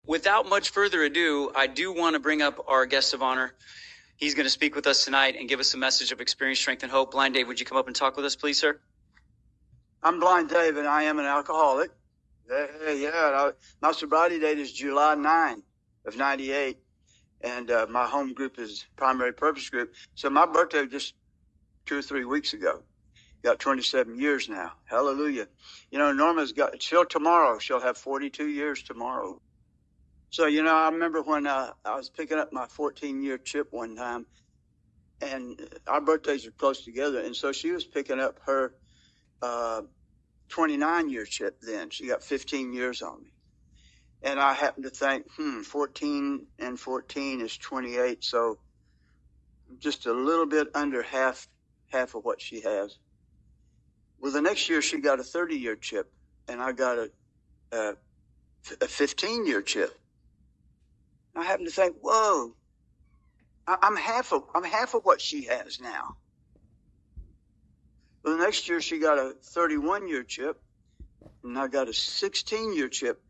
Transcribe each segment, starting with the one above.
Without much further ado, I do want to bring up our guest of honor. He's going to speak with us tonight and give us a message of experience, strength, and hope. Blind Dave, would you come up and talk with us, please, sir? I'm Blind Dave, and I am an alcoholic. My sobriety date is July 9 of 98, and my home group is Primary Purpose Group. So my birthday was just 2 or 3 weeks ago. Got 27 years now. Hallelujah. You know, Norma's got, till tomorrow, she'll have 42 years tomorrow. So, you know, I remember when I was picking up my 14-year chip one time, and our birthdays are close together, and so she was picking up her 29-year chip then. She got 15 years on me. And I happened to think, 14 and 14 is 28, so just a little bit under half of what she has. Well, the next year she got a 30-year chip, and I got a 15-year chip. I happened to think, whoa, I'm half of what she has now. Well, the next year she got a 31-year chip, and I got a 16-year chip.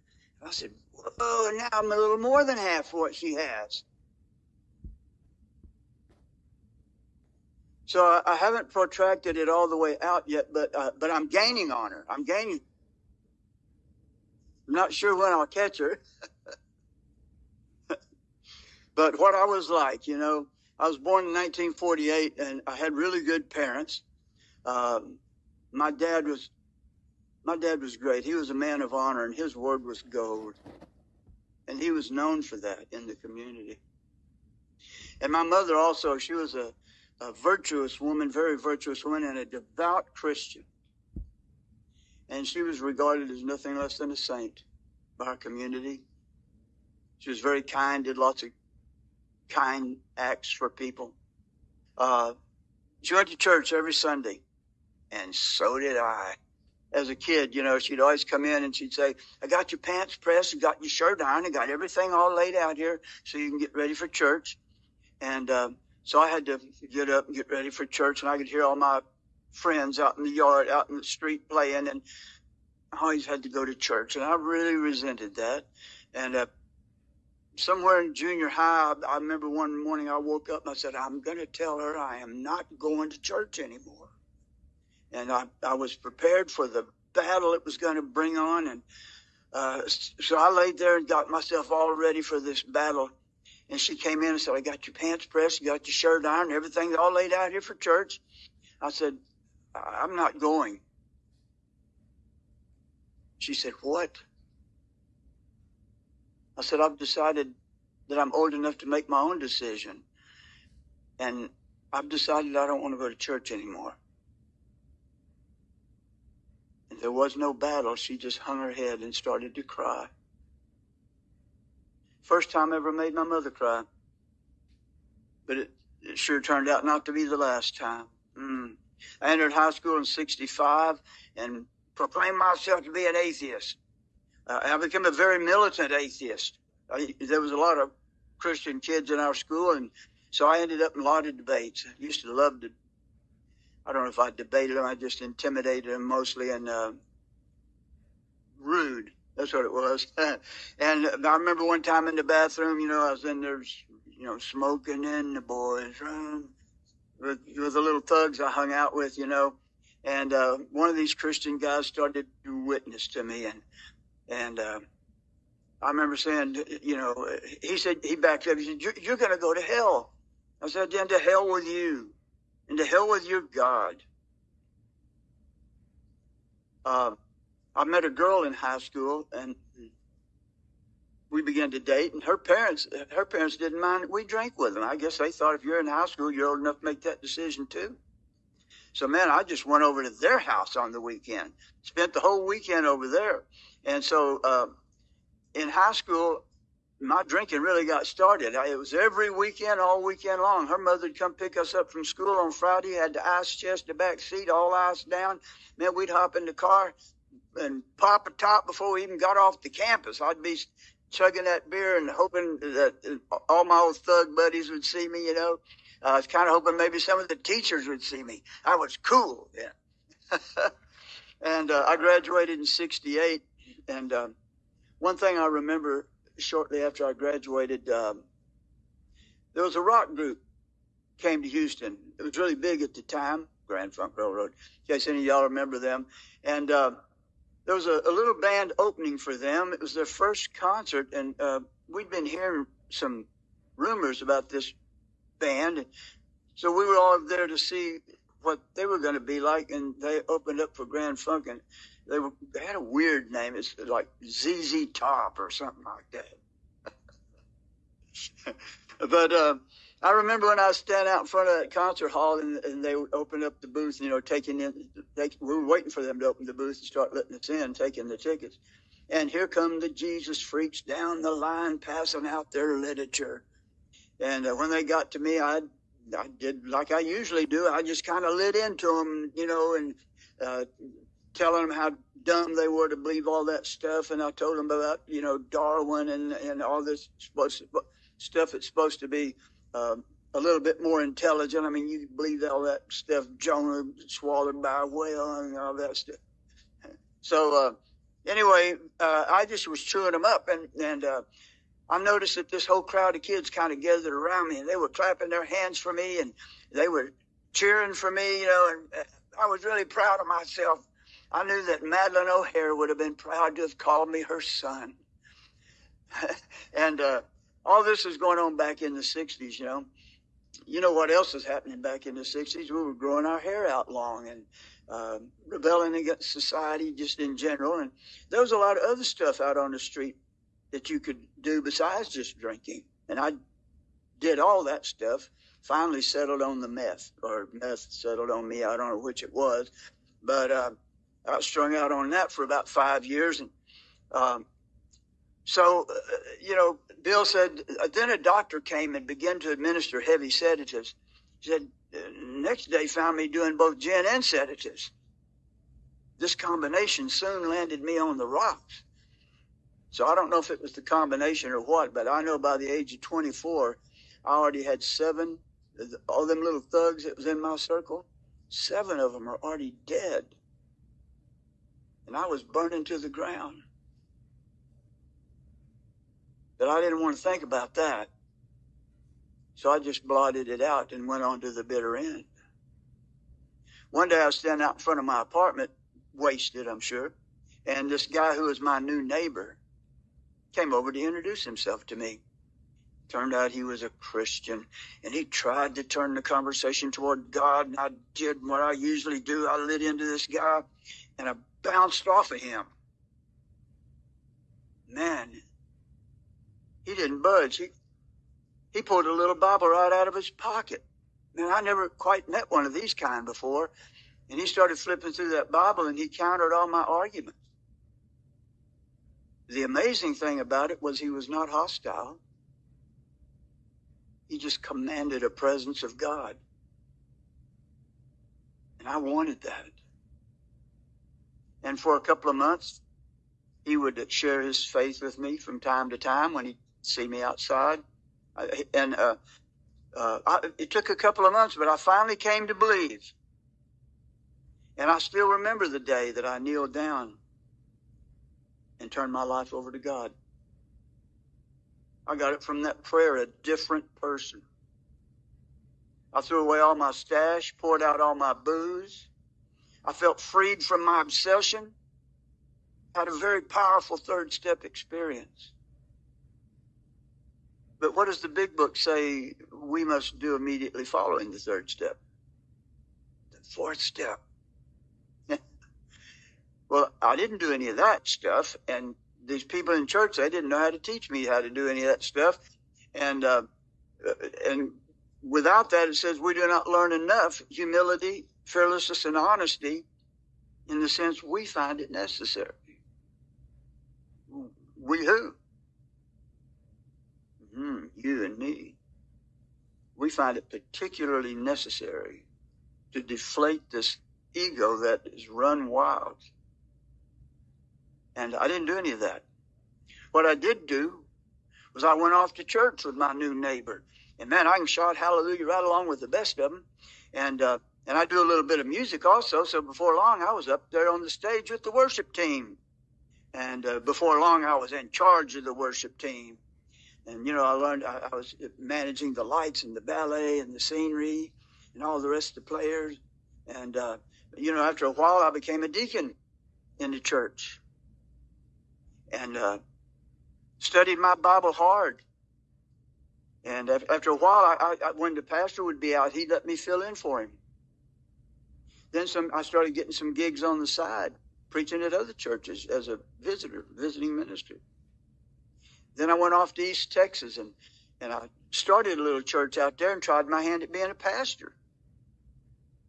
I said, whoa, now I'm a little more than half what she has. So I haven't protracted it all the way out yet, but I'm gaining on her. I'm gaining. I'm not sure when I'll catch her. But what I was like, you know, I was born in 1948, and I had really good parents. My dad was great. He was a man of honor, and his word was gold. And he was known for that in the community. And my mother also, she was a virtuous woman, very virtuous woman, and a devout Christian. And she was regarded as nothing less than a saint by our community. She was very kind, did lots of kind acts for people. She went to church every Sunday, and so did I. As a kid, you know, she'd always come in and she'd say, I got your pants pressed, I got your shirt ironed, I got everything all laid out here so you can get ready for church. And so I had to get up and get ready for church, and I could hear all my friends out in the yard, out in the street playing, and I always had to go to church, and I really resented that. And somewhere in junior high, I remember one morning I woke up and I said, I'm going to tell her I am not going to church anymore. And I was prepared for the battle it was going to bring on. And so I laid there and got myself all ready for this battle. And she came in and said, I got your pants pressed, you got your shirt ironed, everything all laid out here for church. I said, I'm not going. She said, what? I said, I've decided that I'm old enough to make my own decision. And I've decided I don't want to go to church anymore. And there was no battle. She just hung her head and started to cry. First time I ever made my mother cry. But it sure turned out not to be the last time. I entered high school in 65 and proclaimed myself to be an atheist. I became a very militant atheist. There was a lot of Christian kids in our school, and so I ended up in a lot of debates. I used to love to, I don't know if I debated them, I just intimidated them mostly, and rude. That's what it was. And I remember one time in the bathroom, you know, I was in there, you know, smoking in the boys' room with the little thugs I hung out with, you know. And one of these Christian guys started to witness to me, and I remember saying, you know, he said, he backed up, he said, you're going to go to hell. I said, then to hell with you, and to hell with your God. I met a girl in high school, and we began to date, and her parents didn't mind that we drank with them. I guess they thought if you're in high school, you're old enough to make that decision too. So, man, I just went over to their house on the weekend, spent the whole weekend over there. And so in high school, my drinking really got started. It was every weekend, all weekend long. Her mother would come pick us up from school on Friday, had the ice chest, the back seat, all iced down. Man, we'd hop in the car and pop a top before we even got off the campus. I'd be chugging that beer and hoping that all my old thug buddies would see me, you know. I was kind of hoping maybe some of the teachers would see me. I was cool, yeah. And I graduated in 68. And one thing I remember shortly after I graduated, there was a rock group came to Houston. It was really big at the time, Grand Funk Railroad, in case any of y'all remember them. And there was a little band opening for them. It was their first concert, and we'd been hearing some rumors about this band. So we were all there to see what they were going to be like, and they opened up for Grand Funk, and they had a weird name. It's like ZZ Top or something like that. But I remember when I was standing out in front of that concert hall, and they would open up the booth, we were waiting for them to open the booth and start letting us in, taking the tickets. And here come the Jesus freaks down the line, passing out their literature. And when they got to me, I did like I usually do. I just kind of lit into them, and telling them how dumb they were to believe all that stuff. And I told them about, Darwin and all this stuff that's supposed to be a little bit more intelligent. I mean, you believe all that stuff, Jonah swallowed by a whale and all that stuff. So anyway, I just was chewing them up, and I noticed that this whole crowd of kids kind of gathered around me, and they were clapping their hands for me, and they were cheering for me, and I was really proud of myself. I knew that Madeline O'Hare would have been proud to have called me her son. And all this is going on back in the 60s, You know what else was happening back in the 60s? We were growing our hair out long and rebelling against society just in general. And there was a lot of other stuff out on the street that you could do besides just drinking. And I did all that stuff, finally settled on the meth, or meth settled on me. I don't know which it was. But I was strung out on that for about 5 years. And Bill said, then a doctor came and began to administer heavy sedatives. He said, next day found me doing both gin and sedatives. This combination soon landed me on the rocks. So I don't know if it was the combination or what, but I know by the age of 24, I already had 7, all them little thugs that was in my circle, 7 of them are already dead. And I was burning to the ground. But I didn't want to think about that. So I just blotted it out and went on to the bitter end. One day I was standing out in front of my apartment, wasted, I'm sure, and this guy who was my new neighbor came over to introduce himself to me. Turned out he was a Christian, and he tried to turn the conversation toward God, and I did what I usually do. I lit into this guy, and I bounced off of him. Man, he didn't budge. He pulled a little Bible right out of his pocket. Man, I never quite met one of these kind before. And he started flipping through that Bible, and he countered all my arguments. The amazing thing about it was he was not hostile. He just commanded a presence of God. And I wanted that. And for a couple of months, he would share his faith with me from time to time when he'd see me outside. It took a couple of months, but I finally came to believe. And I still remember the day that I kneeled down and turned my life over to God. I got it from that prayer, a different person. I threw away all my stash, poured out all my booze. I felt freed from my obsession. Had a very powerful third step experience. But what does the big book say we must do immediately following the third step? The fourth step. Well, I didn't do any of that stuff, and these people in church, they didn't know how to teach me how to do any of that stuff. And without that, it says we do not learn enough humility, fearlessness, and honesty in the sense we find it necessary. We who? You and me. We find it particularly necessary to deflate this ego that is run wild. And I didn't do any of that. What I did do was I went off to church with my new neighbor. And man, I can shout hallelujah right along with the best of them. And I do a little bit of music also. So before long, I was up there on the stage with the worship team. And before long, I was in charge of the worship team. And, I learned, I was managing the lights and the ballet and the scenery and all the rest of the players. And, after a while, I became a deacon in the church and studied my Bible hard. And after a while, when the pastor would be out, he'd let me fill in for him. Then I started getting some gigs on the side, preaching at other churches as a visiting minister. Then I went off to East Texas and I started a little church out there and tried my hand at being a pastor.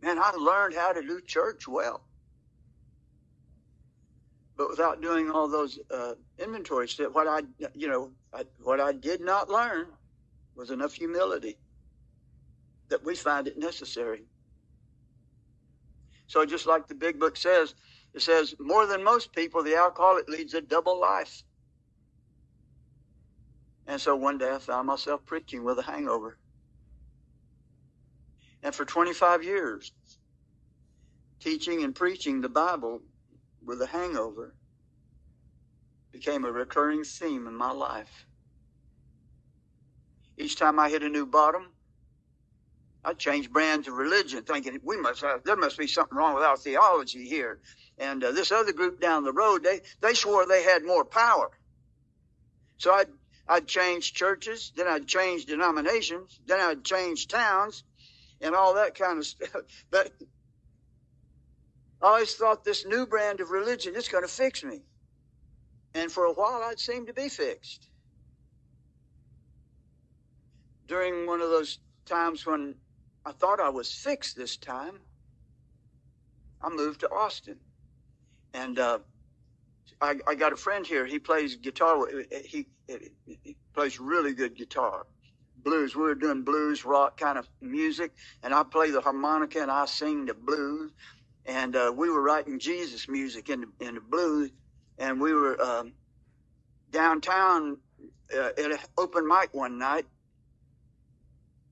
Man, I learned how to do church well. But without doing all those inventory steps, what I did not learn was enough humility that we find it necessary. So just like the big book says, it says, more than most people, the alcoholic leads a double life. And so one day I found myself preaching with a hangover. And for 25 years, teaching and preaching the Bible with a hangover became a recurring theme in my life. Each time I hit a new bottom, I'd change brands of religion, thinking there must be something wrong with our theology here. And this other group down the road, they swore they had more power. So I'd change churches, then I'd change denominations, then I'd change towns, and all that kind of stuff. But I always thought this new brand of religion is going to fix me. And for a while, I'd seem to be fixed. During one of those times when I thought I was fixed this time, I moved to Austin. And I got a friend here. He plays guitar. He plays really good guitar. Blues. We were doing blues, rock kind of music. And I play the harmonica and I sing the blues. And we were writing Jesus music in the blues. And we were downtown at an open mic one night.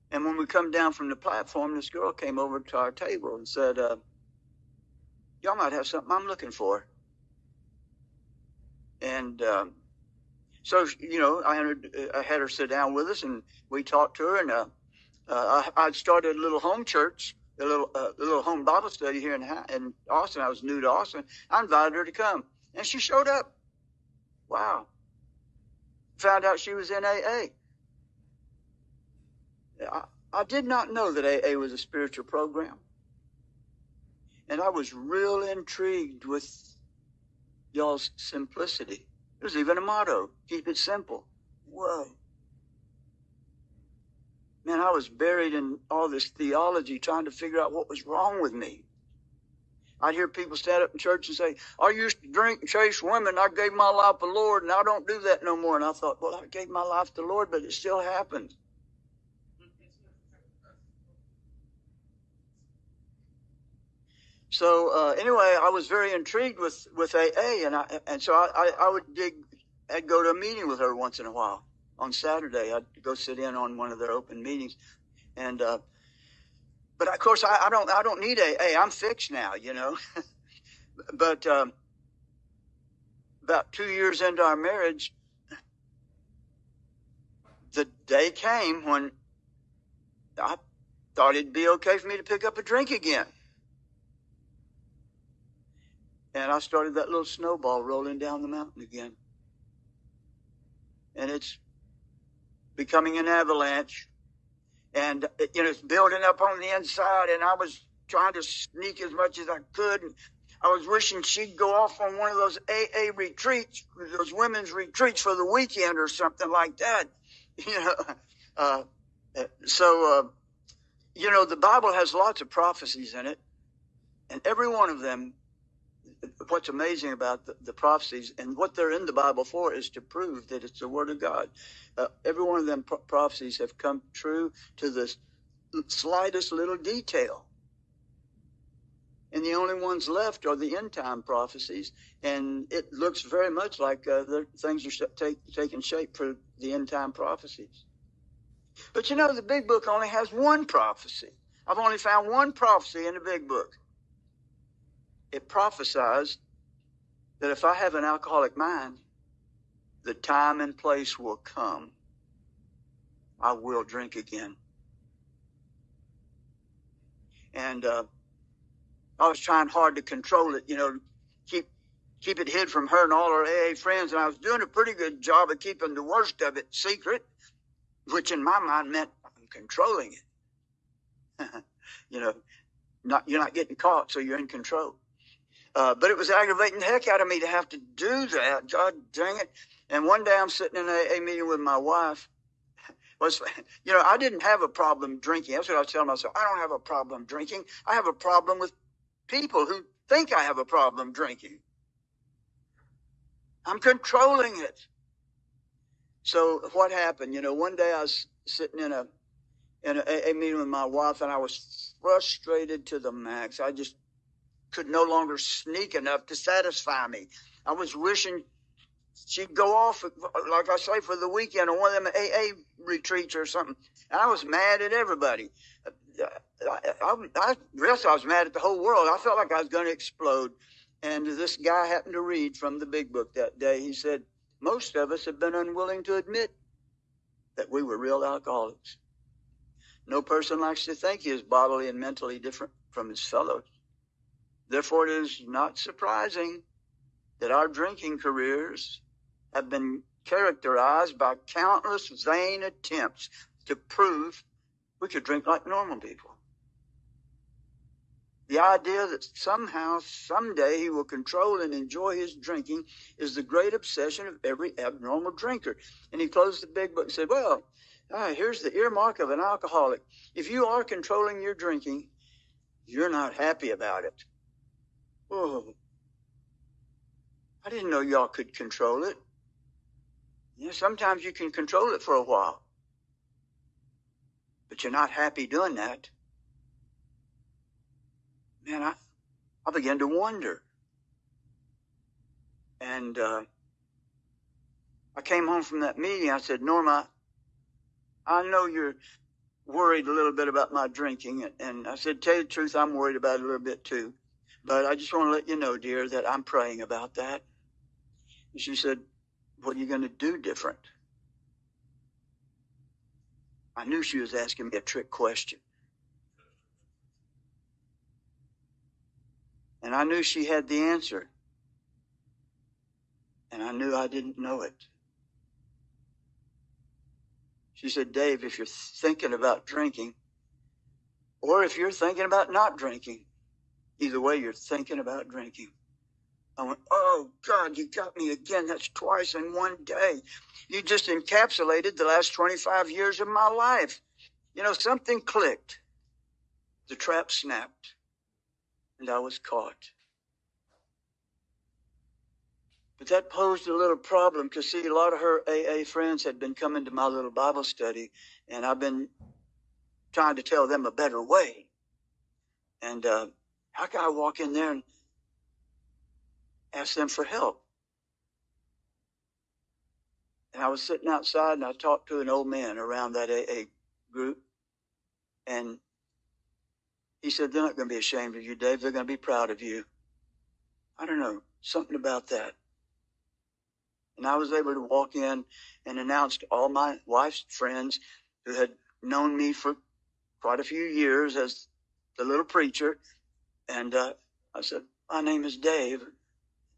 And when we come down from the platform, this girl came over to our table and said, y'all might have something I'm looking for. And so, I had her sit down with us and we talked to her. And I started a little home church, a little home Bible study here in Austin. I was new to Austin. I invited her to come. And she showed up. Wow. Found out she was in AA. I did not know that AA was a spiritual program. And I was real intrigued with y'all's simplicity. There's even a motto, keep it simple. Whoa. Man, I was buried in all this theology trying to figure out what was wrong with me. I'd hear people stand up in church and say, I used to drink and chase women. I gave my life to the Lord, and I don't do that no more. And I thought, well, I gave my life to the Lord, but it still happens. So anyway, I was very intrigued with AA, and so I'd go to a meeting with her once in a while. On Saturday, I'd go sit in on one of their open meetings, and but of course I don't need AA. I'm fixed now, But about 2 years into our marriage, the day came when I thought it'd be okay for me to pick up a drink again. And I started that little snowball rolling down the mountain again. And it's becoming an avalanche. And, it's building up on the inside. And I was trying to sneak as much as I could. And I was wishing she'd go off on one of those AA retreats, those women's retreats for the weekend or something like that. The Bible has lots of prophecies in it. And every one of them, what's amazing about the prophecies and what they're in the Bible for is to prove that it's the Word of God. Every one of them prophecies have come true to the slightest little detail. And the only ones left are the end time prophecies. And it looks very much like things are taking shape for the end time prophecies. But the big book only has one prophecy. I've only found one prophecy in the big book. It prophesies that if I have an alcoholic mind, the time and place will come. I will drink again. And I was trying hard to control it, keep it hid from her and all her AA friends. And I was doing a pretty good job of keeping the worst of it secret, which in my mind meant I'm controlling it. You're not getting caught, so you're in control. But it was aggravating the heck out of me to have to do that. God dang it. And one day I'm sitting in a meeting with my wife. I didn't have a problem drinking. That's what I was telling myself. I don't have a problem drinking. I have a problem with people who think I have a problem drinking. I'm controlling it. So what happened? One day I was sitting in a meeting with my wife, and I was frustrated to the max. I just could no longer sneak enough to satisfy me. I was wishing she'd go off, like I say, for the weekend on one of them AA retreats or something. And I was mad at everybody. I guess I was mad at the whole world. I felt like I was going to explode. And this guy happened to read from the Big Book that day. He said, most of us have been unwilling to admit that we were real alcoholics. No person likes to think he is bodily and mentally different from his fellows. Therefore, it is not surprising that our drinking careers have been characterized by countless vain attempts to prove we could drink like normal people. The idea that somehow, someday, he will control and enjoy his drinking is the great obsession of every abnormal drinker. And he closed the Big Book and said, well, here's the earmark of an alcoholic. If you are controlling your drinking, you're not happy about it. Oh, I didn't know y'all could control it. Sometimes you can control it for a while, but you're not happy doing that. Man, I began to wonder. And I came home from that meeting. I said, Norma, I know you're worried a little bit about my drinking. And I said, tell you the truth, I'm worried about it a little bit too. But I just want to let you know, dear, that I'm praying about that. And she said, what are you going to do different? I knew she was asking me a trick question. And I knew she had the answer. And I knew I didn't know it. She said, Dave, if you're thinking about drinking, or if you're thinking about not drinking, either way, you're thinking about drinking. I went, oh, God, you got me again. That's twice in one day. You just encapsulated the last 25 years of my life. Something clicked. The trap snapped, and I was caught. But that posed a little problem because, see, a lot of her AA friends had been coming to my little Bible study, and I've been trying to tell them a better way. And how can I walk in there and ask them for help? And I was sitting outside, and I talked to an old man around that AA group, and he said, they're not going to be ashamed of you, Dave. They're going to be proud of you. I don't know, something about that. And I was able to walk in and announce to all my wife's friends who had known me for quite a few years as the little preacher. And I said, my name is Dave,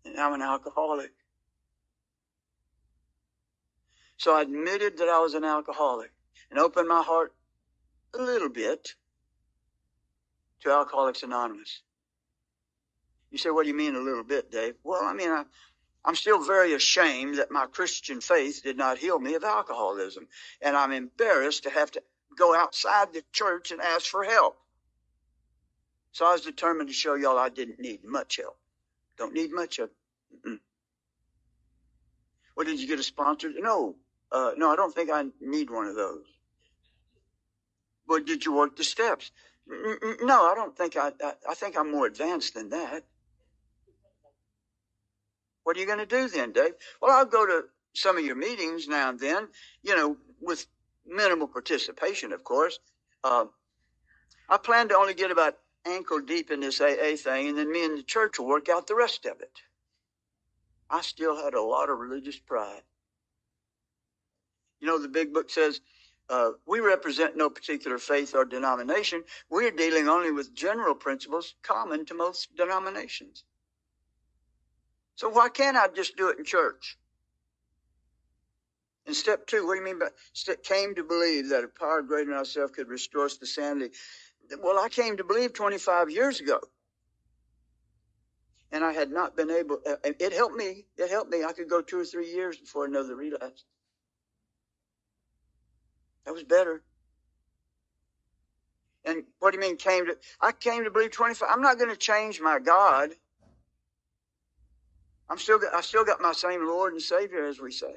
and I'm an alcoholic. So I admitted that I was an alcoholic and opened my heart a little bit to Alcoholics Anonymous. You say, what do you mean a little bit, Dave? Well, I'm still very ashamed that my Christian faith did not heal me of alcoholism. And I'm embarrassed to have to go outside the church and ask for help. So I was determined to show y'all I didn't need much help. Don't need much help. Well, did you get a sponsor? No, I don't think I need one of those. But did you work the steps? No, I don't think I think I'm more advanced than that. What are you going to do then, Dave? Well, I'll go to some of your meetings now and then, with minimal participation, of course. I plan to only get about ankle deep in this AA thing, and then me and the church will work out the rest of it. I still had a lot of religious pride. You know, the big book says, we represent no particular faith or denomination. We're dealing only with general principles common to most denominations. So why can't I just do it in church? And step two, what do you mean by came to believe that a power greater than ourselves could restore us to sanity? Well, I came to believe 25 years ago. And I had not been able, it helped me. It helped me. I could go 2 or 3 years before another relapse. That was better. And what do you mean I came to believe 25? I'm not going to change my God. I still got my same Lord and Savior, as we say.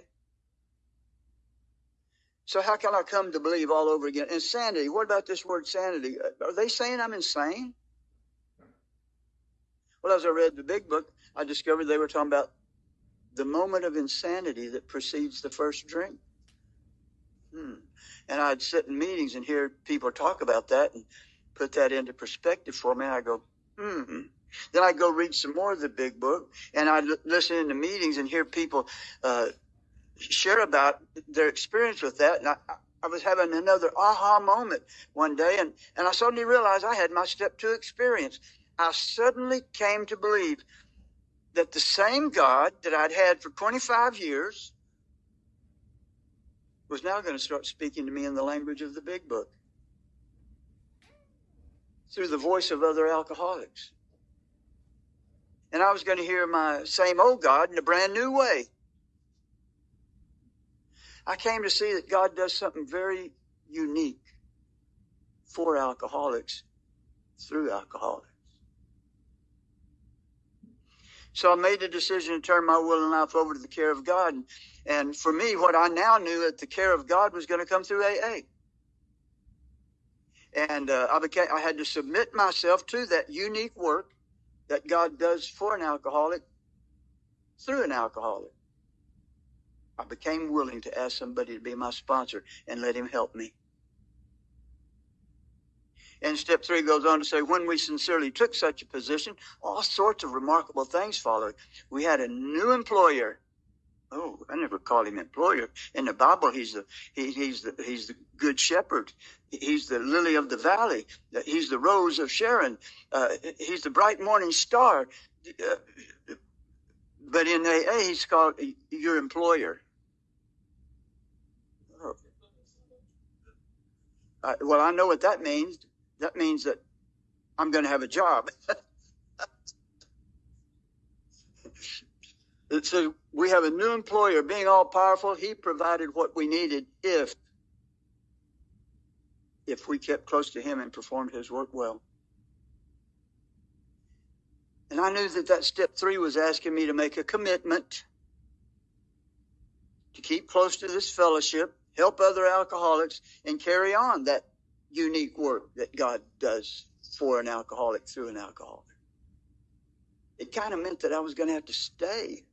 So how can I come to believe all over again? Insanity. What about this word sanity? Are they saying I'm insane? Well, as I read the big book, I discovered they were talking about the moment of insanity that precedes the first drink. And I'd sit in meetings and hear people talk about that and put that into perspective for me. And I go, Then I'd go read some more of the big book, and I'd listen in the meetings and hear people share about their experience with that. And I was having another aha moment one day, and I suddenly realized I had my step 2 experience. I suddenly came to believe that the same God that I'd had for 25 years was now going to start speaking to me in the language of the big book through the voice of other alcoholics. And I was going to hear my same old God in a brand new way. I came to see that God does something very unique for alcoholics through alcoholics. So I made the decision to turn my will and life over to the care of God. And for me, what I now knew that the care of God was going to come through AA. And I had to submit myself to that unique work that God does for an alcoholic through an alcoholic. I became willing to ask somebody to be my sponsor and let him help me. And step 3 goes on to say, when we sincerely took such a position, all sorts of remarkable things followed. We had a new employer. Oh, I never called him employer. In the Bible, he's the good shepherd. He's the lily of the valley. He's the rose of Sharon. He's the bright morning star. But in AA, he's called your employer. Oh. Well, I know what that means. That means that I'm going to have a job. So we have a new employer. Being all powerful, he provided what we needed if we kept close to him and performed his work well. And I knew that step 3 was asking me to make a commitment to keep close to this fellowship, help other alcoholics, and carry on that unique work that God does for an alcoholic through an alcoholic. It kind of meant that I was going to have to stay.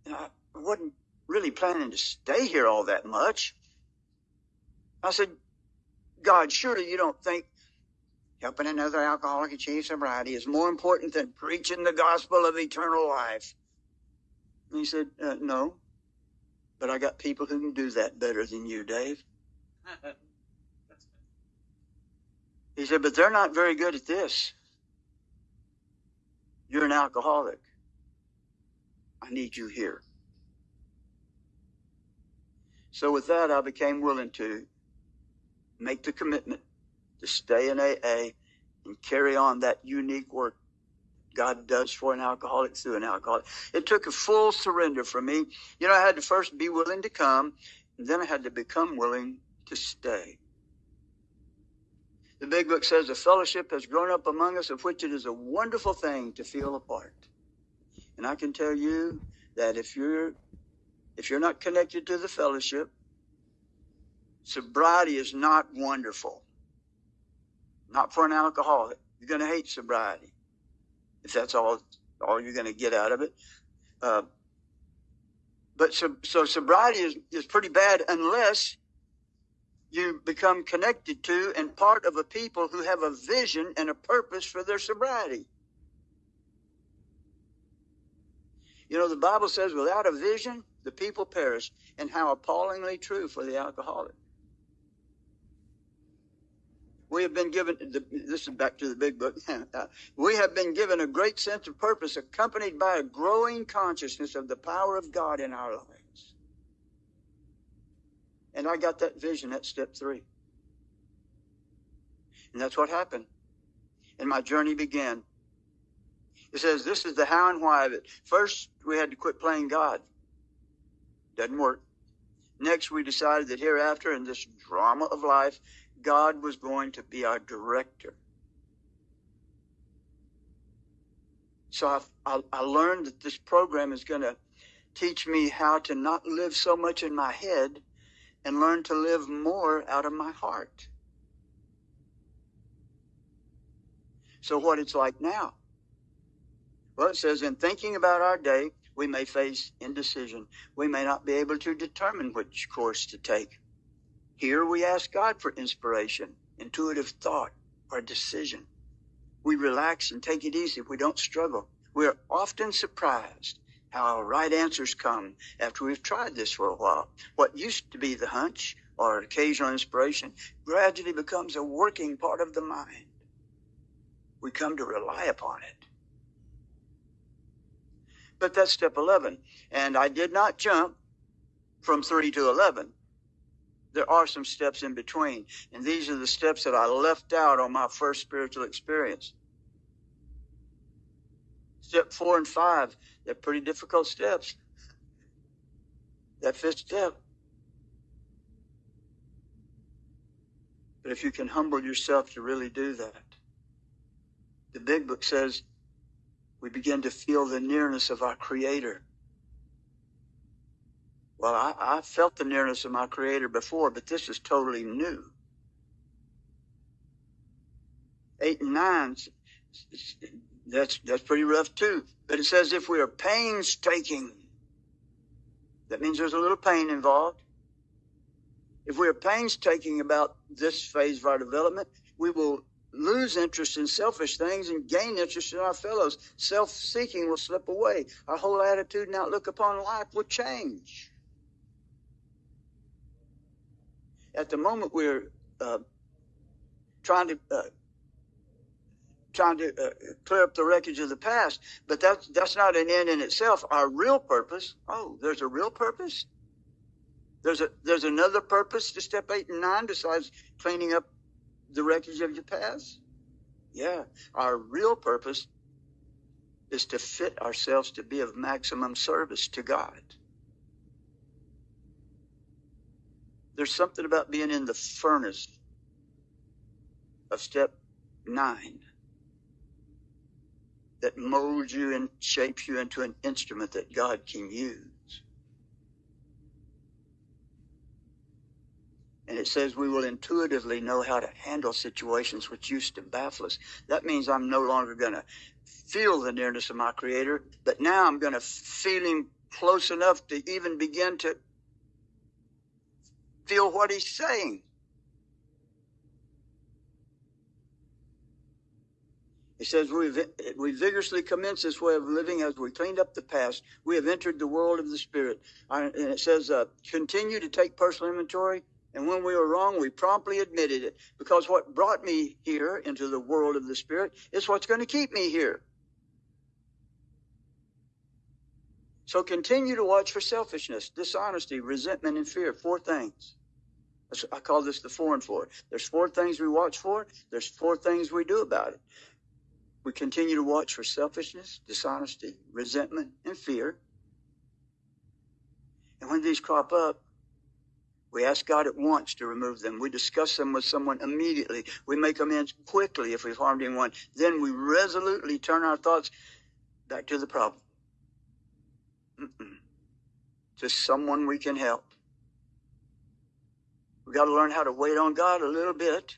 And I wasn't really planning to stay here all that much. I said, God, surely you don't think helping another alcoholic achieve sobriety is more important than preaching the gospel of eternal life? And he said, no, but I got people who can do that better than you, Dave. He said, but they're not very good at this. You're an alcoholic. I need you here. So with that, I became willing to make the commitment to stay in AA and carry on that unique work God does for an alcoholic through an alcoholic. It took a full surrender for me. You know, I had to first be willing to come, and then I had to become willing to stay. The big book says, a fellowship has grown up among us, of which it is a wonderful thing to feel a part. And I can tell you that if you're not connected to the fellowship, sobriety is not wonderful. Not for an alcoholic. You're going to hate sobriety if that's all you're going to get out of it. But sobriety is pretty bad unless you become connected to and part of a people who have a vision and a purpose for their sobriety. You know, the Bible says, without a vision, the people perish, and how appallingly true for the alcoholic. We have been given, this is back to the big book, we have been given a great sense of purpose accompanied by a growing consciousness of the power of God in our lives. And I got that vision at step 3. And that's what happened. And my journey began. It says, this is the how and why of it. First, we had to quit playing God. Doesn't work. Next, we decided that hereafter, in this drama of life, God was going to be our director. So I learned that this program is going to teach me how to not live so much in my head and learn to live more out of my heart. So what it's like now? Well, it says, in thinking about our day, we may face indecision. We may not be able to determine which course to take. Here we ask God for inspiration, intuitive thought, or decision. We relax and take it easy. We don't struggle. We are often surprised how our right answers come after we've tried this for a while. What used to be the hunch or occasional inspiration gradually becomes a working part of the mind. We come to rely upon it. But that's step 11. And I did not jump from 3 to 11. There are some steps in between. And these are the steps that I left out on my first spiritual experience. Step 4 and 5, they're pretty difficult steps. That 5th step. But if you can humble yourself to really do that, the big book says we begin to feel the nearness of our Creator. Well, I felt the nearness of my Creator before, but this is totally new. 8 and 9, that's pretty rough too. But it says if we are painstaking, that means there's a little pain involved. If we are painstaking about this phase of our development, we will lose interest in selfish things and gain interest in our fellows. Self-seeking will slip away. Our whole attitude and outlook upon life will change. At the moment, we're trying to clear up the wreckage of the past, but that's not an end in itself. Our real purpose. Oh, there's a real purpose. There's another purpose to step 8 and 9 besides cleaning up the wreckage of your past. Yeah, our real purpose is to fit ourselves to be of maximum service to God. There's something about being in the furnace of step 9 that molds you and shapes you into an instrument that God can use. And it says we will intuitively know how to handle situations which used to baffle us. That means I'm no longer going to feel the nearness of my Creator, but now I'm going to feel Him close enough to even begin to feel what He's saying. It says we vigorously commence this way of living as we cleaned up the past. We have entered the world of the Spirit. And it says continue to take personal inventory. And when we were wrong, we promptly admitted it. Because what brought me here into the world of the Spirit is what's going to keep me here. So continue to watch for selfishness, dishonesty, resentment, and fear. 4 things. I call this the 4 and 4. There's 4 things we watch for. There's 4 things we do about it. We continue to watch for selfishness, dishonesty, resentment, and fear. And when these crop up, we ask God at once to remove them. We discuss them with someone immediately. We make amends quickly if we've harmed anyone. Then we resolutely turn our thoughts back to the problem. To someone we can help. We've got to learn how to wait on God a little bit.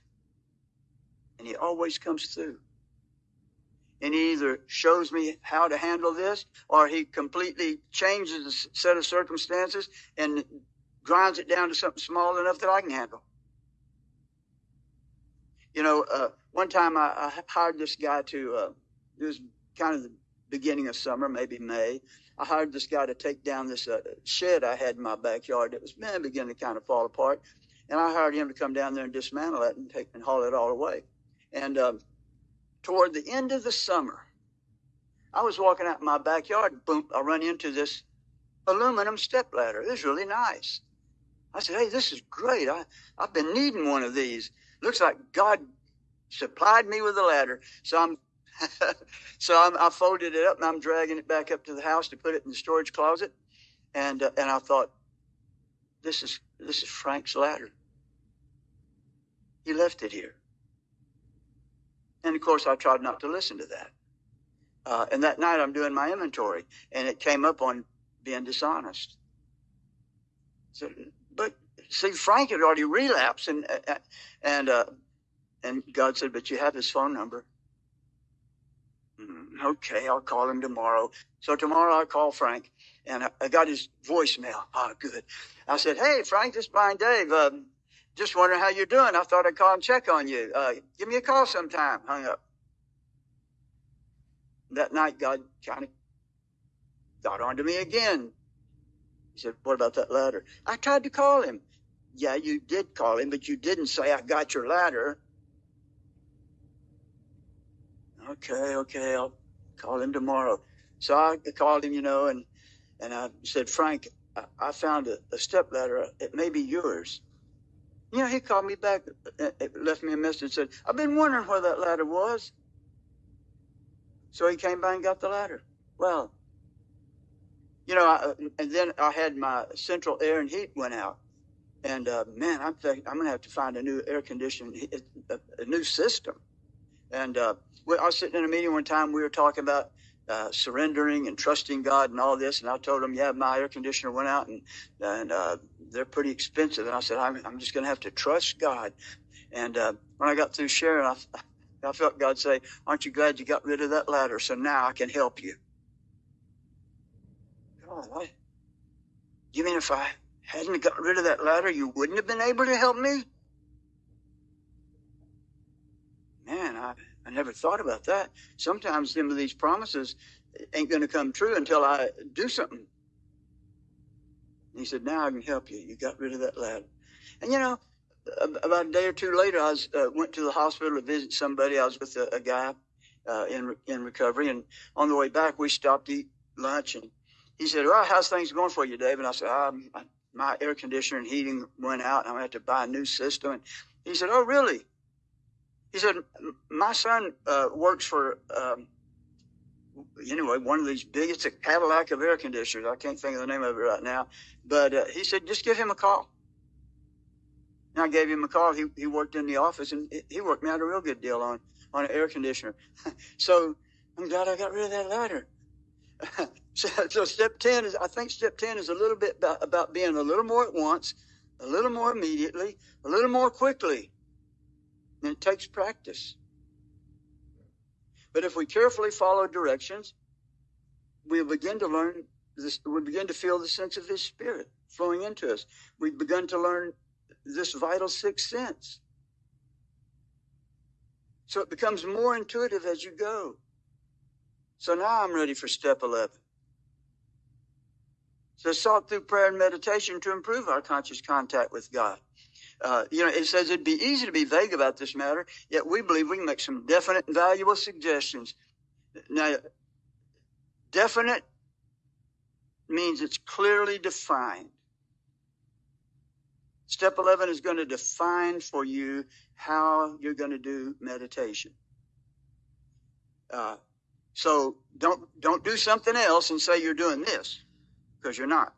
And He always comes through. And He either shows me how to handle this, or He completely changes a set of circumstances and grinds it down to something small enough that I can handle. You know, one time I hired this guy to, it was kind of beginning of summer, maybe May. I hired this guy to take down this shed I had in my backyard that was beginning to kind of fall apart. And I hired him to come down there and dismantle it and haul it all away. And toward the end of the summer, I was walking out in my backyard, and boom, I run into this aluminum step ladder. It was really nice. I said, hey, this is great. I've been needing one of these. Looks like God supplied me with a ladder. So I folded it up and I'm dragging it back up to the house to put it in the storage closet. And I thought, this is Frank's ladder. He left it here. And of course, I tried not to listen to that. And that night I'm doing my inventory and it came up on being dishonest. So, but see, Frank had already relapsed and God said, but you have his phone number. Okay, I'll call him tomorrow. So tomorrow I'll call Frank, and I got his voicemail. Oh, good. I said, hey, Frank, this is Blind Dave. Just wondering how you're doing. I thought I'd call and check on you. Give me a call sometime. Hung up. That night, God kind of got on to me again. He said, what about that ladder? I tried to call him. Yeah, you did call him, but you didn't say, I got your ladder. Okay, I'll call him tomorrow. So I called him, and I said, Frank, I found a step ladder. It may be yours. He called me back, left me a message and said, I've been wondering where that ladder was. So he came by and got the ladder. Well, and then I had my central air and heat went out. And man, I'm going to have to find a new air conditioning, a new system. And I was sitting in a meeting one time. We were talking about surrendering and trusting God and all this. And I told them, yeah, my air conditioner went out and they're pretty expensive. And I said, I'm just going to have to trust God. And when I got through sharing, I felt God say, aren't you glad you got rid of that ladder? So now I can help you. God, you mean if I hadn't got rid of that ladder, you wouldn't have been able to help me? Man, I never thought about that. Sometimes some of these promises ain't going to come true until I do something. And he said, now I can help you. You got rid of that ladder. And about a day or two later, I went to the hospital to visit somebody. I was with a guy in recovery. And on the way back, we stopped to eat lunch. And he said, well, how's things going for you, Dave? And I said, my air conditioner and heating went out. And I'm going to have to buy a new system. And he said, oh, really? He said, my son works for, one of these big, it's a Cadillac of air conditioners. I can't think of the name of it right now. But he said, just give him a call. And I gave him a call. He worked in the office, and he worked me out a real good deal on an air conditioner. So I'm glad I got rid of that ladder. So step 10 is, I think step 10 is a little bit about being a little more at once, a little more immediately, a little more quickly. And it takes practice. But if we carefully follow directions, we'll begin to learn this. We begin to feel the sense of His Spirit flowing into us. We've begun to learn this vital sixth sense. So it becomes more intuitive as you go. So now I'm ready for step 11. So sought through prayer and meditation to improve our conscious contact with God. It says it'd be easy to be vague about this matter, yet we believe we can make some definite and valuable suggestions. Now, definite means it's clearly defined. Step 11 is going to define for you how you're going to do meditation. So don't do something else and say you're doing this, because you're not.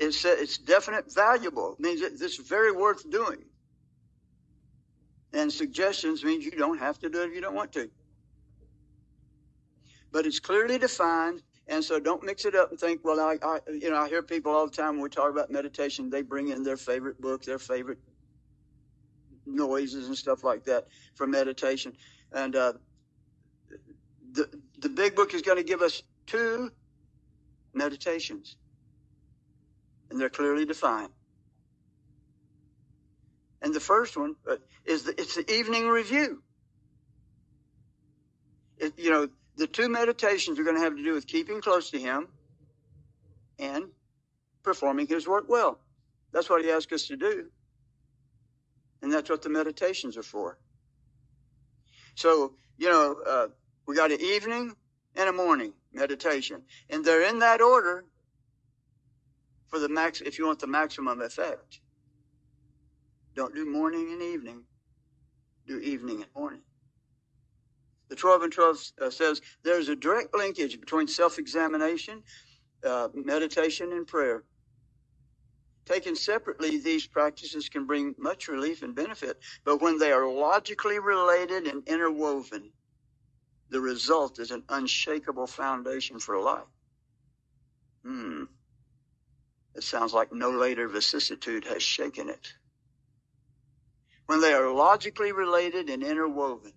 It's definite, valuable. It means it's very worth doing. And suggestions means you don't have to do it if you don't want to. But it's clearly defined, and so don't mix it up and think, well, I hear people all the time when we talk about meditation, they bring in their favorite book, their favorite noises and stuff like that for meditation. And the big book is going to give us 2 meditations. And they're clearly defined. And the first one it's the evening review. The two meditations are going to have to do with keeping close to Him and performing His work well. That's what He asks us to do. And that's what the meditations are for. So, we got an evening and a morning meditation. And they're in that order for the if you want the maximum effect. Don't do morning and evening. Do evening and morning. The 12 and 12 says there's a direct linkage between self-examination, meditation, and prayer. Taken separately, these practices can bring much relief and benefit, but when they are logically related and interwoven, the result is an unshakable foundation for life. It sounds like no later vicissitude has shaken it. When they are logically related and interwoven,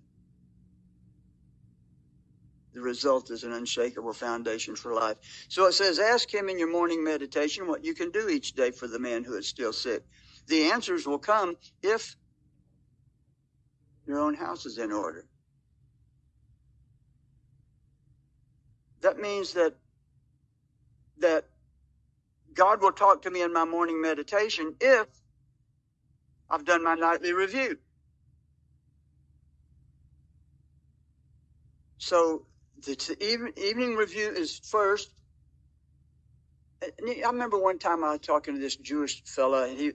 the result is an unshakable foundation for life. So it says, ask Him in your morning meditation what you can do each day for the man who is still sick. The answers will come if your own house is in order. That means that God will talk to me in my morning meditation if I've done my nightly review. So the evening review is first. I remember one time I was talking to this Jewish fella, and he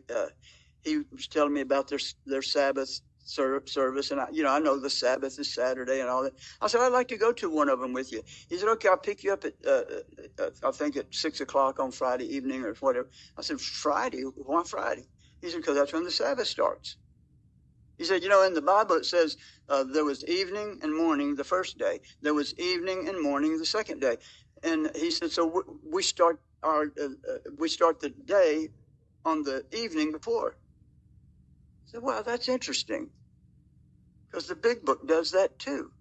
was telling me about their Sabbath service, and I know the Sabbath is Saturday and all that. I said, I'd like to go to one of them with you. He said, okay, I'll pick you up at I think at 6:00 on Friday evening or whatever. I said, Friday? Why Friday? He said, because that's when the Sabbath starts. He said, in the Bible it says there was evening and morning the first day. There was evening and morning the second day. And he said, so we start the day on the evening before. I said, well, that's interesting, because the Big Book does that too.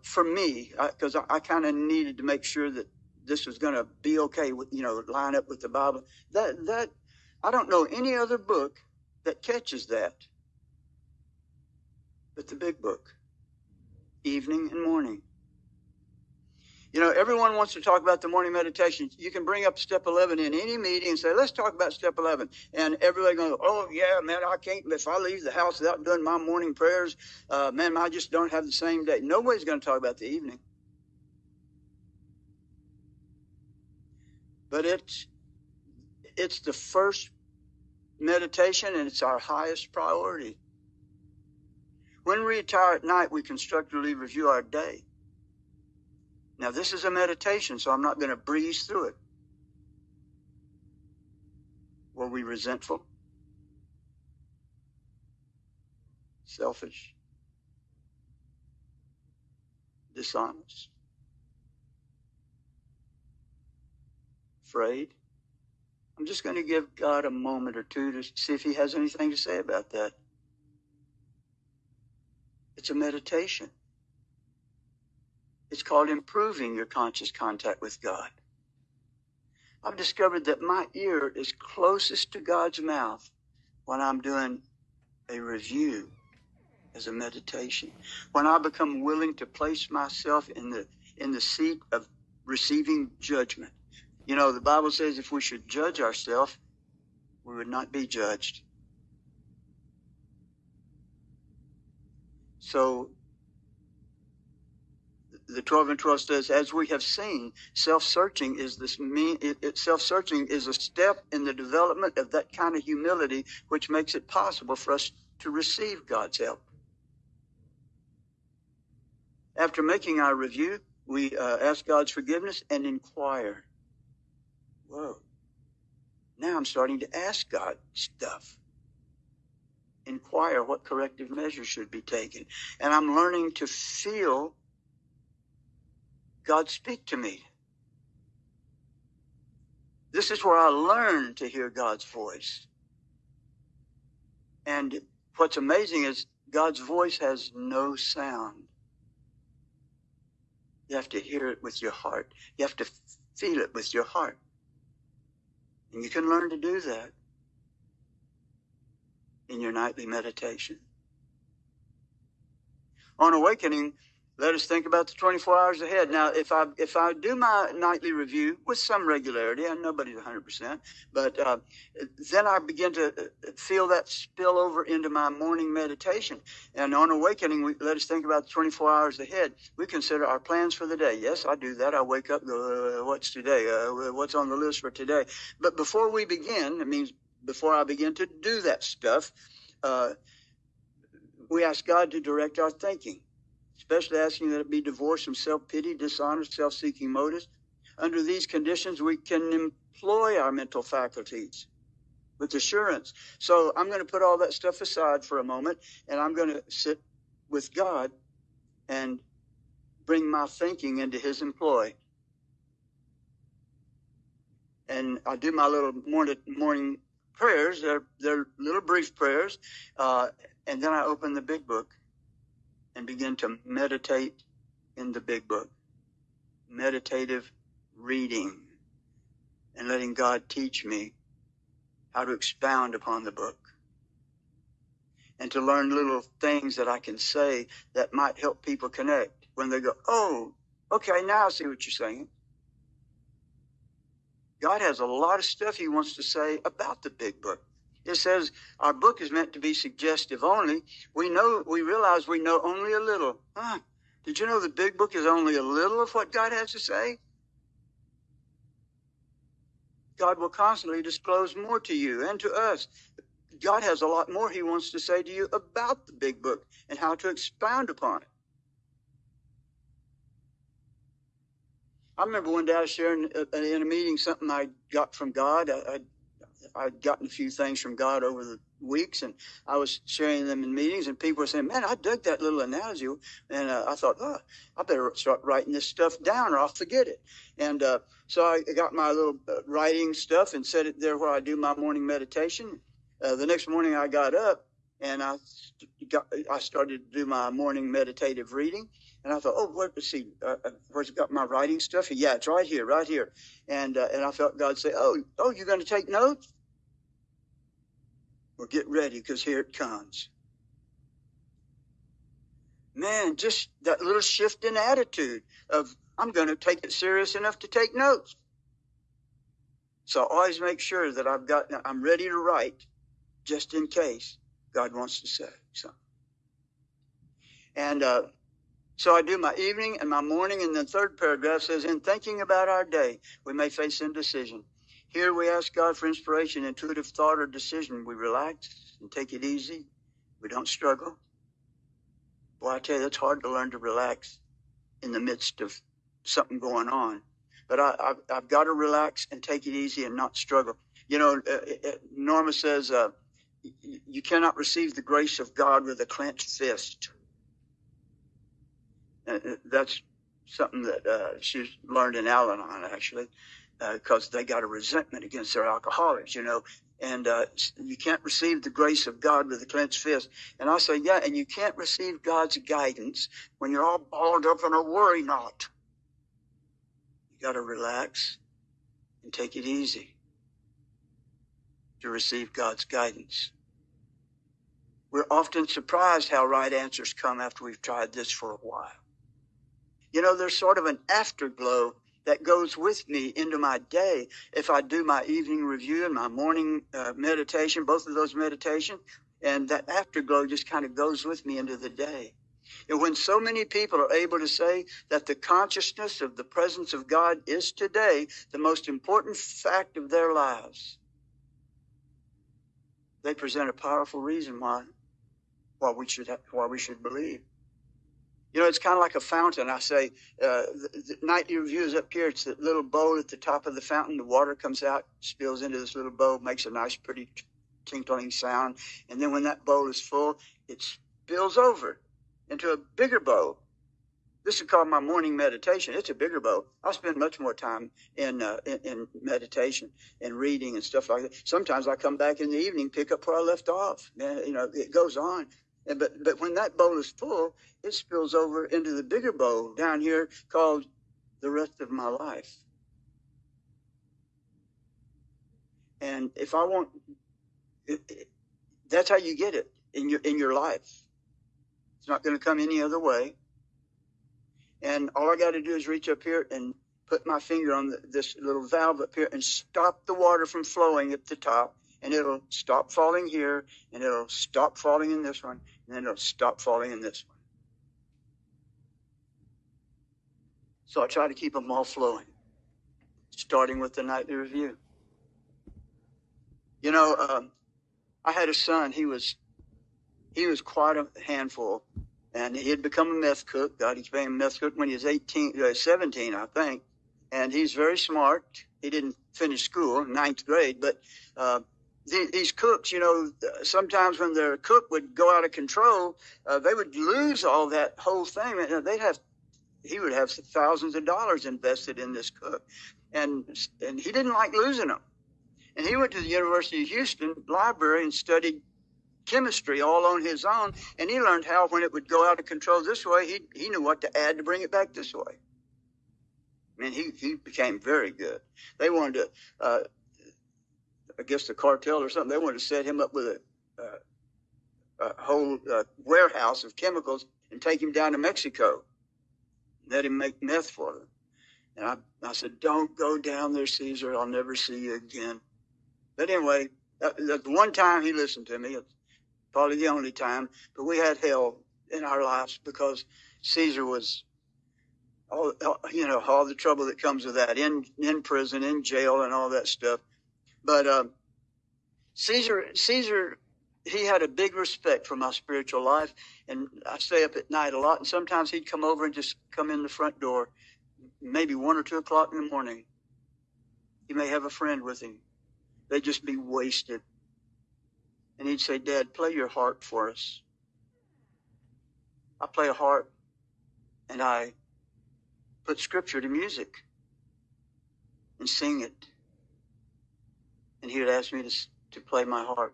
For me, because I kind of needed to make sure that this was going to be okay with, line up with the Bible. That I don't know any other book that catches that but the Big Book, evening and morning. Everyone wants to talk about the morning meditation. You can bring up step 11 in any meeting and say, let's talk about step 11. And everybody goes, oh, yeah, man, I can't. If I leave the house without doing my morning prayers, man, I just don't have the same day. Nobody's going to talk about the evening. But it's the first meditation, and it's our highest priority. When we retire at night, we constructively review our day. Now, this is a meditation, so I'm not going to breeze through it. Were we resentful? Selfish? Dishonest? Afraid? I'm just going to give God a moment or two to see if He has anything to say about that. It's a meditation. It's called improving your conscious contact with God. I've discovered that my ear is closest to God's mouth when I'm doing a review as a meditation. When I become willing to place myself in the seat of receiving judgment. The Bible says if we should judge ourselves, we would not be judged. So the 12 and 12 says, as we have seen, self-searching is a step in the development of that kind of humility which makes it possible for us to receive God's help. After making our review, we ask God's forgiveness and inquire. Whoa. Now I'm starting to ask God stuff. Inquire what corrective measures should be taken. And I'm learning to feel God speak to me. This is where I learn to hear God's voice. And what's amazing is God's voice has no sound. You have to hear it with your heart. You have to feel it with your heart. And you can learn to do that in your nightly meditation. On awakening, let us think about the 24 hours ahead. Now, if I do my nightly review with some regularity, and nobody's 100%, but then I begin to feel that spill over into my morning meditation. And on awakening, let us think about the 24 hours ahead. We consider our plans for the day. Yes, I do that. I wake up, go, what's today? What's on the list for today? But before we begin, it means before I begin to do that stuff, we ask God to direct our thinking, especially asking that it be divorced from self-pity, dishonest, self-seeking motives. Under these conditions, we can employ our mental faculties with assurance. So I'm going to put all that stuff aside for a moment, and I'm going to sit with God and bring my thinking into his employ. And I do my little morning prayers. They're little brief prayers. And then I open the big book and begin to meditate in the big book. Meditative reading and letting God teach me how to expound upon the book and to learn little things that I can say that might help people connect when they go, oh, okay, now I see what you're saying. God has a lot of stuff he wants to say about the big book. It says our book is meant to be suggestive only. We realize we know only a little. Did you know the big book is only a little of what God has to say? God will constantly disclose more to you and to us. God has a lot more he wants to say to you about the big book and how to expound upon it. I remember one day I was sharing in a meeting something I got from God. I'd gotten a few things from God over the weeks, and I was sharing them in meetings, and people were saying, man, I dug that little analogy. And I thought, oh, I better start writing this stuff down or I'll forget it. And so I got my little writing stuff and set it there where I do my morning meditation. The next morning I got up and I started to do my morning meditative reading. And I thought, oh, let's see, where's it got my writing stuff? Yeah, it's right here, right here. And I felt God say, oh, you're going to take notes? Well, get ready, because here it comes. Man, just that little shift in attitude of, I'm going to take it serious enough to take notes. So I always make sure that I'm ready to write just in case God wants to say something. And so I do my evening and my morning, and the third paragraph says, in thinking about our day, we may face indecision. Here we ask God for inspiration, intuitive thought, or decision. We relax and take it easy. We don't struggle. Boy, I tell you, that's hard to learn to relax in the midst of something going on. But I've got to relax and take it easy and not struggle. You know, Norma says, you cannot receive the grace of God with a clenched fist. That's something that she's learned in Al-Anon, actually, because they got a resentment against their alcoholics, you know. And you can't receive the grace of God with a clenched fist. And I say, yeah, and you can't receive God's guidance when you're all balled up in a worry knot. You got to relax and take it easy to receive God's guidance. We're often surprised how right answers come after we've tried this for a while. You know, there's sort of an afterglow that goes with me into my day if I do my evening review and my morning meditation, both of those meditations, and that afterglow just kind of goes with me into the day. And when so many people are able to say that the consciousness of the presence of God is today the most important fact of their lives, they present a powerful reason why we should believe. You know, it's kind of like a fountain. I say, the nightly review is up here. It's that little bowl at the top of the fountain. The water comes out, spills into this little bowl, makes a nice, pretty tinkling sound. And then when that bowl is full, it spills over into a bigger bowl. This is called my morning meditation. It's a bigger bowl. I spend much more time in meditation and reading and stuff like that. Sometimes I come back in the evening, pick up where I left off. You know, it goes on. But when that bowl is full, it spills over into the bigger bowl down here called the rest of my life. And if I want, that's how you get it in your life. It's not going to come any other way. And all I got to do is reach up here and put my finger on this little valve up here and stop the water from flowing at the top. And it'll stop falling here, and it'll stop falling in this one, and then it'll stop falling in this one. So I try to keep them all flowing, starting with the nightly review. You know, I had a son. He was quite a handful, and he had become a meth cook. He became a meth cook when he was 17, I think. And he's very smart. He didn't finish school, ninth grade, but these cooks, you know, sometimes when their cook would go out of control, they would lose all that whole thing. He would have thousands of dollars invested in this cook, and he didn't like losing them. And he went to the University of Houston library and studied chemistry all on his own, and he learned how when it would go out of control this way, he knew what to add to bring it back this way. I mean, he became very good. They wanted to, I guess the cartel or something, they wanted to set him up with a whole warehouse of chemicals and take him down to Mexico, let him make meth for them. And I said, don't go down there, Caesar. I'll never see you again. But anyway, the one time he listened to me, it's probably the only time, but we had hell in our lives because Caesar was, all the trouble that comes with that, in prison, in jail, and all that stuff. But Caesar, he had a big respect for my spiritual life, and I stay up at night a lot, and sometimes he'd come over and just come in the front door, maybe 1 or 2 o'clock in the morning. He may have a friend with him. They'd just be wasted. And he'd say, Dad, play your harp for us. I play a harp, and I put scripture to music and sing it. And he would ask me to play my harp.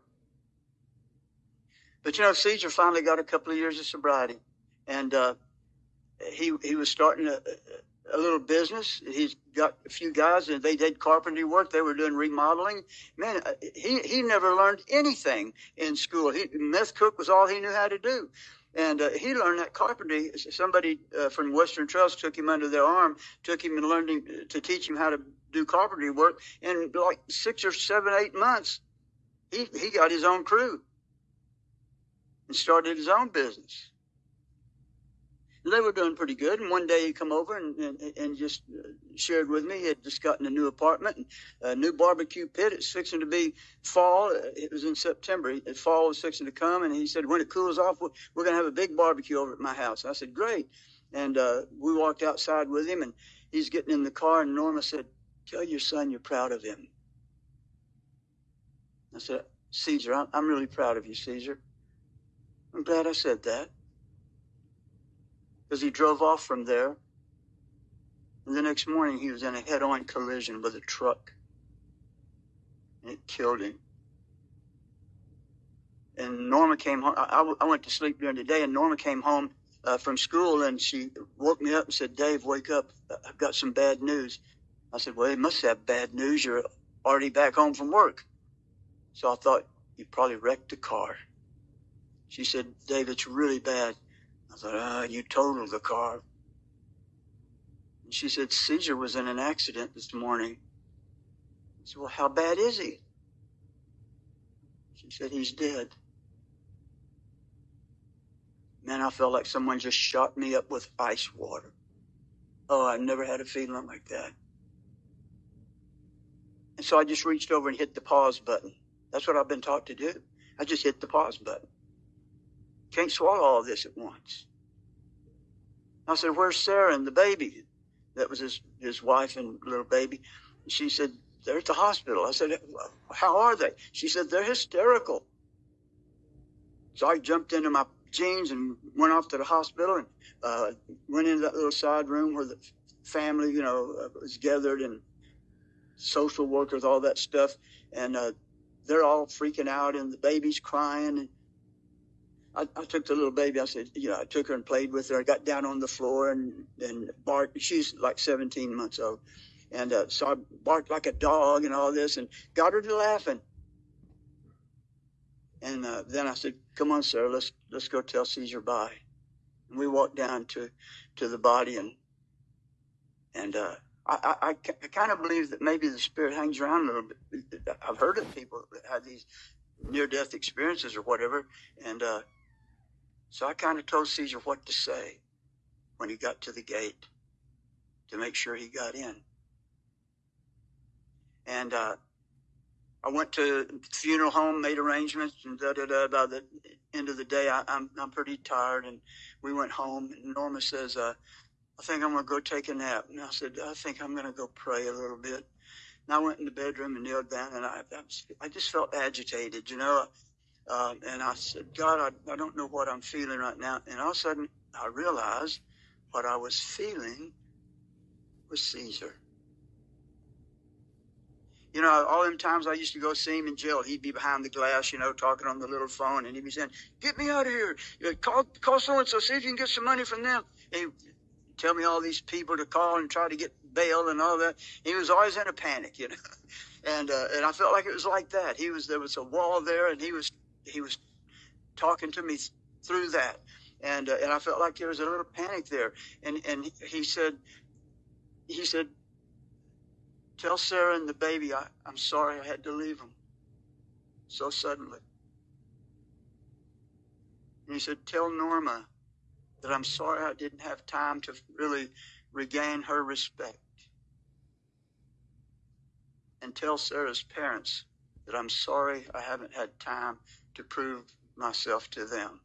But, you know, Caesar finally got a couple of years of sobriety. And he was starting a little business. He's got a few guys, and they did carpentry work. They were doing remodeling. Man, he never learned anything in school. Meth cook was all he knew how to do. And he learned that carpentry. Somebody from Western Trust took him under their arm, took him and learned him to teach him how to do carpentry work. In like 6 or 7, 8 months, he got his own crew and started his own business. And they were doing pretty good. And one day he come over and just shared with me. He had just gotten a new apartment and a new barbecue pit. It's fixing to be fall. It was in September. Fall was fixing to come. And he said, when it cools off, we're going to have a big barbecue over at my house. I said, great. And we walked outside with him, and he's getting in the car. And Norma said, tell your son you're proud of him. I said, Caesar, I'm really proud of you, Caesar. I'm glad I said that. Because he drove off from there, and the next morning he was in a head-on collision with a truck, and it killed him. And Norma came home. I went to sleep during the day, and Norma came home from school, and she woke me up and said, Dave, wake up. I've got some bad news. I said, well, you must have bad news. You're already back home from work. So I thought, you probably wrecked the car. She said, Dave, it's really bad. I thought, you totaled the car. And she said, Caesar was in an accident this morning. I said, well, how bad is he? She said, he's dead. Man, I felt like someone just shot me up with ice water. Oh, I never had a feeling like that. And so I just reached over and hit the pause button. That's what I've been taught to do. I just hit the pause button. Can't swallow all this at once. I said, where's Sarah and the baby? That was his wife and little baby. She said, they're at the hospital. I said, how are they? She said, they're hysterical. So I jumped into my jeans and went off to the hospital and went into that little side room where the family, was gathered, and social workers, all that stuff. And they're all freaking out, and the baby's crying. And I took the little baby. I said, I took her and played with her. I got down on the floor and barked. She's like 17 months old. And so I barked like a dog and all this and got her to laughing. And then I said, come on, Sarah, let's go tell Caesar bye. And we walked down to the body, and I kind of believe that maybe the spirit hangs around a little bit. I've heard of people that had these near-death experiences or whatever, and so I kind of told Caesar what to say when he got to the gate to make sure he got in. And I went to the funeral home, made arrangements, and By the end of the day, I'm pretty tired, and we went home. And Norma says, "I think I'm gonna go take a nap." And I said, "I think I'm gonna go pray a little bit." And I went in the bedroom and kneeled down, and I just felt agitated, you know. And I said, "God, I don't know what I'm feeling right now." And all of a sudden, I realized what I was feeling was Caesar. You know, all them times I used to go see him in jail, he'd be behind the glass, you know, talking on the little phone, and he'd be saying, "Get me out of here. Call so-and-so, see if you can get some money from them." He'd tell me all these people to call and try to get bail and all that. He was always in a panic, you know. And I felt like it was like that. There was a wall there, and he was talking to me through that. And I felt like there was a little panic there. And he said, "Tell Sarah and the baby I'm sorry I had to leave them so suddenly." And he said, "Tell Norma that I'm sorry I didn't have time to really regain her respect. And tell Sarah's parents that I'm sorry I haven't had time to prove myself to them."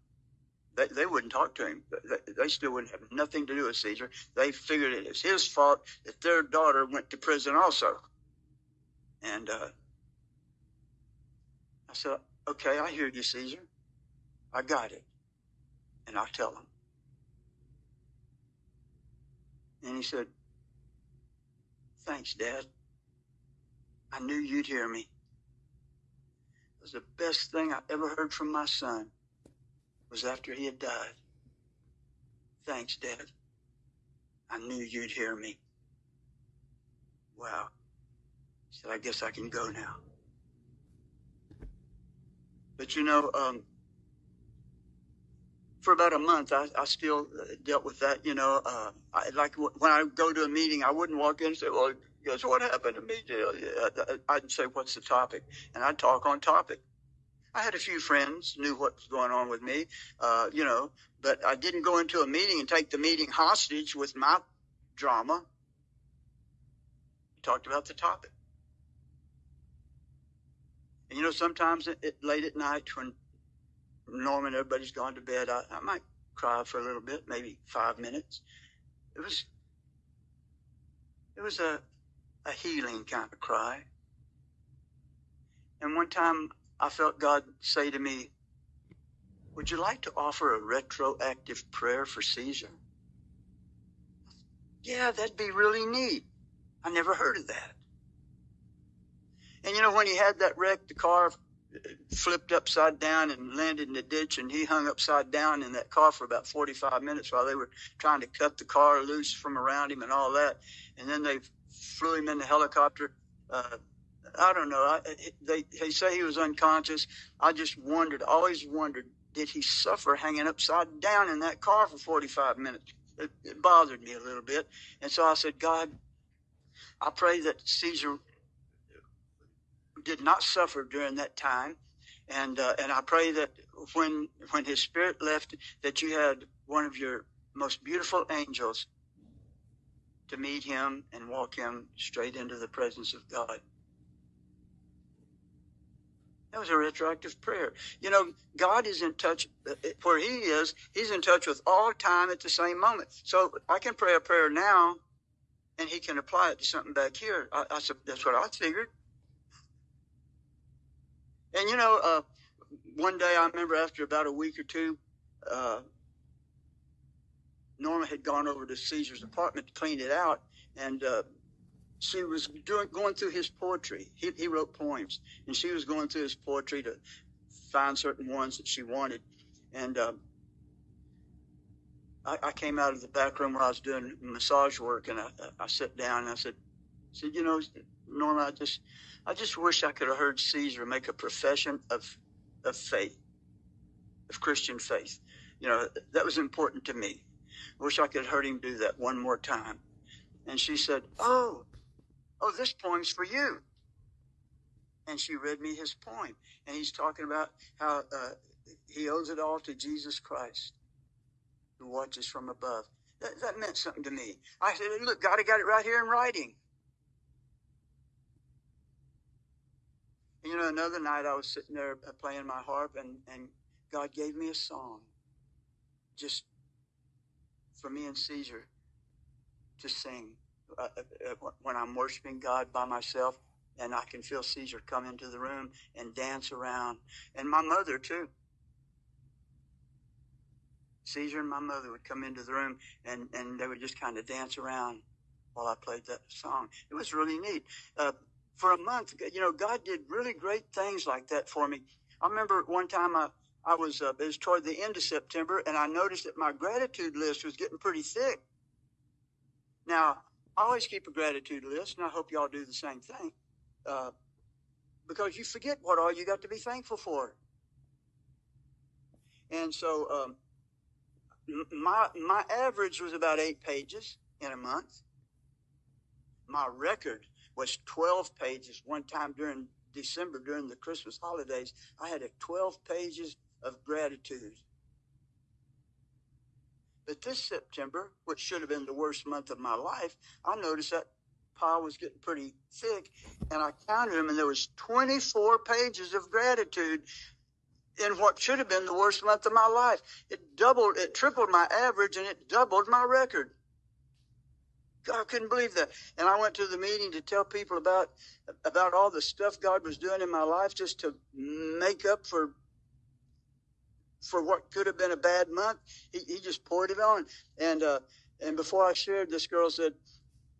They wouldn't talk to him. They still wouldn't have nothing to do with Caesar. They figured it was his fault that their daughter went to prison also. And I said, "Okay, I hear you, Caesar. I got it. And I'll tell them." And he said, "Thanks, Dad. I knew you'd hear me. It was the best thing I ever heard from my son was after he had died. Thanks, Dad. I knew you'd hear me." Wow. He said, "I guess I can go now." But you know, for about a month, I still dealt with that. You know, like when I go to a meeting, I wouldn't walk in and say, "Well, guess what happened to me?" I'd say, "What's the topic?" And I'd talk on topic. I had a few friends knew what was going on with me, you know, but I didn't go into a meeting and take the meeting hostage with my drama. I talked about the topic. And you know, sometimes late at night when Norma and everybody's gone to bed, I might cry for a little bit, maybe 5 minutes. It was a healing kind of cry. And one time I felt God say to me, "Would you like to offer a retroactive prayer for Caesar?" Yeah, that'd be really neat. I never heard of that. And you know, when he had that wreck, the car flipped upside down and landed in the ditch, and he hung upside down in that car for about 45 minutes while they were trying to cut the car loose from around him and all that. And then they flew him in the helicopter. I don't know. They say he was unconscious. I just always wondered, did he suffer hanging upside down in that car for 45 minutes? It bothered me a little bit. And so I said, "God, I pray that Caesar did not suffer during that time. And I pray that when his spirit left, that you had one of your most beautiful angels to meet him and walk him straight into the presence of God." That was a retroactive prayer. You know, God is in touch where he is. He's in touch with all time at the same moment. So I can pray a prayer now, and he can apply it to something back here. That's what I figured. And you know, one day I remember after about a week or two, Norma had gone over to Caesar's apartment to clean it out, and she was going through his poetry. He wrote poems, and she was going through his poetry to find certain ones that she wanted. And I came out of the back room where I was doing massage work, and I sat down and I said, "You know, Norma, I just wish I could have heard Caesar make a profession of faith, of Christian faith. You know, that was important to me. I wish I could have heard him do that one more time. And she said, oh, this poem's for you. And she read me his poem. And he's talking about how he owes it all to Jesus Christ, who watches from above. That meant something to me. I said, look, God, I got it right here in writing. You know, another night I was sitting there playing my harp, and God gave me a song just for me and Caesar to sing when I'm worshiping God by myself, and I can feel Caesar come into the room and dance around, and my mother too. Caesar and my mother would come into the room, and they would just kind of dance around while I played that song. It was really neat. For a month, you know, God did really great things like that for me. I remember one time it was toward the end of September, and I noticed that my gratitude list was getting pretty thick. Now, I always keep a gratitude list, and I hope y'all do the same thing, because you forget what all you got to be thankful for. And so my average was about 8 pages in a month. My record was 12 pages. One time during December, during the Christmas holidays, I had 12 pages of gratitude. But this September, which should have been the worst month of my life, I noticed that pile was getting pretty thick, and I counted them, and there was 24 pages of gratitude in what should have been the worst month of my life. It tripled my average, and it doubled my record. God, I couldn't believe that. And I went to the meeting to tell people about all the stuff God was doing in my life, just to make up for what could have been a bad month. He just poured it on. And before I shared, this girl said,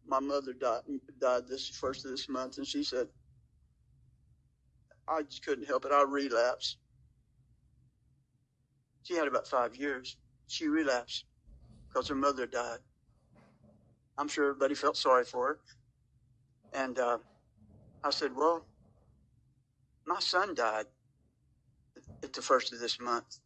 my mother died this first of this month, and she said, I just couldn't help it. I relapsed. She had about 5 years. She relapsed because her mother died. I'm sure everybody felt sorry for her. And I said, well, my son died at the first of this month.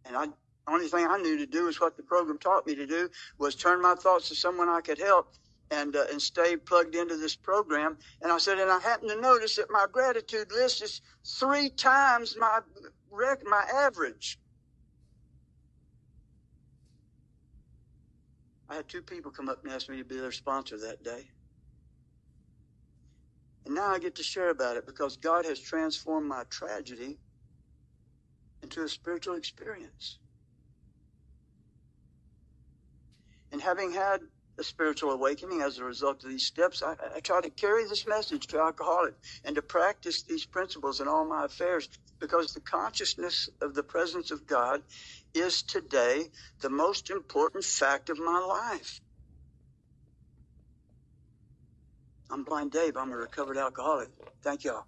And the only thing I knew to do is what the program taught me to do, was turn my thoughts to someone I could help and stay plugged into this program. And I said, and I happened to notice that my gratitude list is 3 times my average. I had 2 people come up and ask me to be their sponsor that day. And now I get to share about it, because God has transformed my tragedy into a spiritual experience. And having had a spiritual awakening as a result of these steps, I try to carry this message to alcoholics and to practice these principles in all my affairs, because the consciousness of the presence of God is today the most important fact of my life. I'm Blind Dave. I'm a recovered alcoholic. Thank y'all.